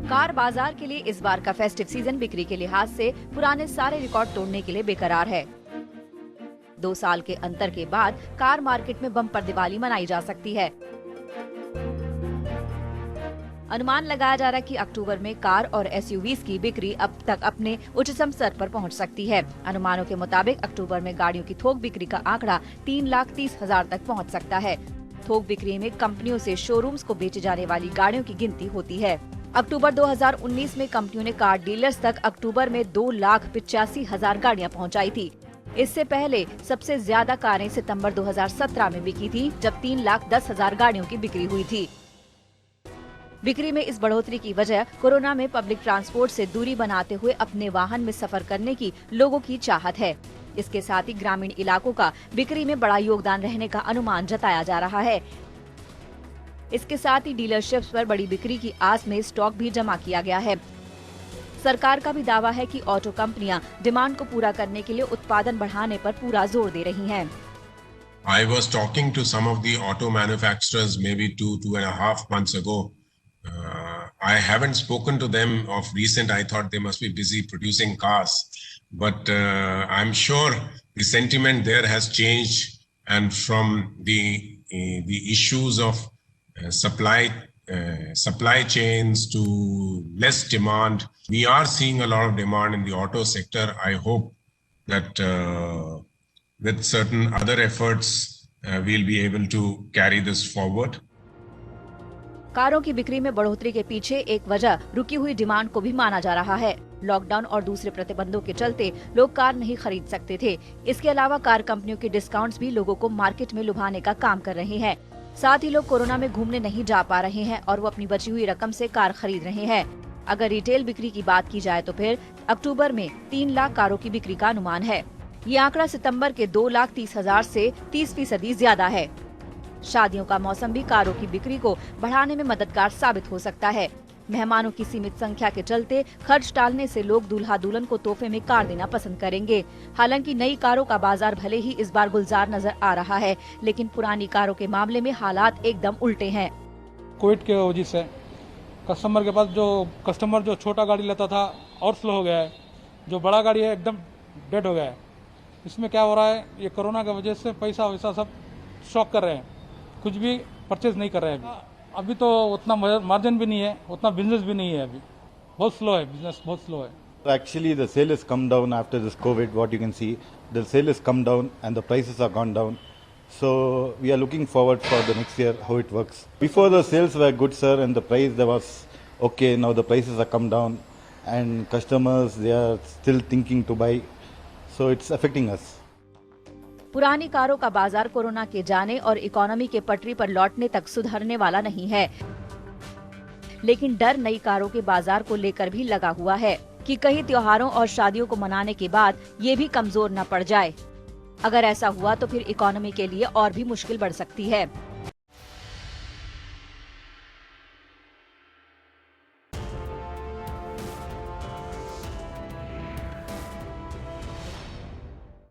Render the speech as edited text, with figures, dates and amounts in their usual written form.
Car बाजार के लिए इस बार का फेस्टिव सीजन बिक्री के लिहाज से पुराने सारे रिकॉर्ड तोड़ने के लिए बेकरार है। 2 साल के अंतर के बाद कार मार्केट में बम्पर दिवाली मनाई जा सकती है। अनुमान लगाया जा रहा है कि अक्टूबर में कार और एसयूवीज की बिक्री अब तक अपने उच्चतम स्तर पर पहुंच सकती है। अनुमानों के मुताबिक अक्टूबर में गाड़ियों की थोक बिक्री का आंकड़ा 3,30,000 तक पहुंच सकता है। थोक बिक्री में कंपनियों से शोरूम्स को बेची जाने वाली गाड़ियों की गिनती होती है। अक्टूबर 2019 में कंपनियों ने कार डीलर्स तक अक्टूबर में 2,85,000 गाड़ियां पहुंचाई थी। इससे पहले सबसे ज्यादा कारें सितंबर 2017 में बिकी थी, जब 3,10,000 गाड़ियों की बिक्री हुई थी। बिक्री में इस बढ़ोतरी की वजह कोरोना में पब्लिक ट्रांसपोर्ट से दूरी बनाते हुए अपने वाहन में सफर करने की लोगों की चाहत है। इसके साथ ही ग्रामीण इलाकों का बिक्री में बड़ा योगदान रहने का अनुमान जताया जा रहा है। इसके साथ ही डीलरशिप्स पर बड़ी बिक्री की आस में स्टॉक भी जमा किया गया है। सरकार का भी दावा है कि ऑटो कंपनियां डिमांड को पूरा करने के लिए उत्पादन बढ़ाने पर पूरा जोर दे रही हैं। I was talking to some of the auto manufacturers maybe 2.5 months ago. I haven't spoken to them of recent. I thought they must be busy producing cars, but I'm sure the sentiment there has changed, and from the issues of supply chains to less demand, we are seeing a lot of demand in the auto sector. I hope that with certain other efforts we'll be able to carry this forward. कारों की बिक्री में बढ़ोतरी के पीछे एक वजह रुकी हुई डिमांड को भी माना जा रहा है। लॉकडाउन और दूसरे प्रतिबंधों के चलते लोग कार नहीं खरीद सकते थे। इसके अलावा कार कंपनियों के डिस्काउंट्स भी लोगों को मार्केट में लुभाने का काम कर रहे हैं। साथ ही लोग कोरोना में घूमने नहीं जा पा रहे हैं और वो अपनी बची हुई रकम से कार खरीद रहे हैं। अगर रिटेल बिक्री की बात की जाए तो फिर अक्टूबर में 3 लाख कारों की बिक्री का अनुमान है। ये आंकड़ा सितंबर के 2,30,000 से 30% ज्यादा है। शादियों का मौसम भी कारों की बिक्री को बढ़ाने में मददगार साबित हो सकता है। मेहमानों की सीमित संख्या के चलते खर्च टालने से लोग दूल्हा दुल्हन को तोहफे में कार देना पसंद करेंगे। हालांकि नई कारों का बाजार भले ही इस बार गुलजार नजर आ रहा है, लेकिन पुरानी कारों के मामले में हालात एकदम उल्टे हैं। कोविड के वजह से कस्टमर जो छोटा गाड़ी लेता था और स्लो हो गया है, जो बड़ा गाड़ी है एकदम डेड हो गया है। इसमें क्या हो रहा है, ये कोरोना की वजह से पैसा वैसा सब स्टॉक कर रहे हैं, कुछ भी परचेज नहीं कर रहे हैं। अभी तो उतना मार्जिन भी नहीं है, उतना बिजनेस भी नहीं है। अभी बहुत स्लो है, बिजनेस बहुत स्लो है। Actually, the sale has come down after this COVID. What you can see, the sale has come down and the prices are gone down. So we are looking forward for the next year how it works. Before the sales were good, sir, and the price there was okay. Now the prices are come down, and customers they are still thinking to buy. So it's affecting us. पुरानी कारों का बाजार corona के जाने और economy के पटरी पर लौटने तक सुधरने वाला नहीं है, लेकिन डर नई कारों के बाजार को लेकर भी लगा हुआ है कि कहीं त्योहारों और शादियों को मनाने के बाद ये भी कमजोर न पड़ जाए। अगर ऐसा हुआ तो फिर इकोनॉमी के लिए और भी मुश्किल बढ़ सकती है।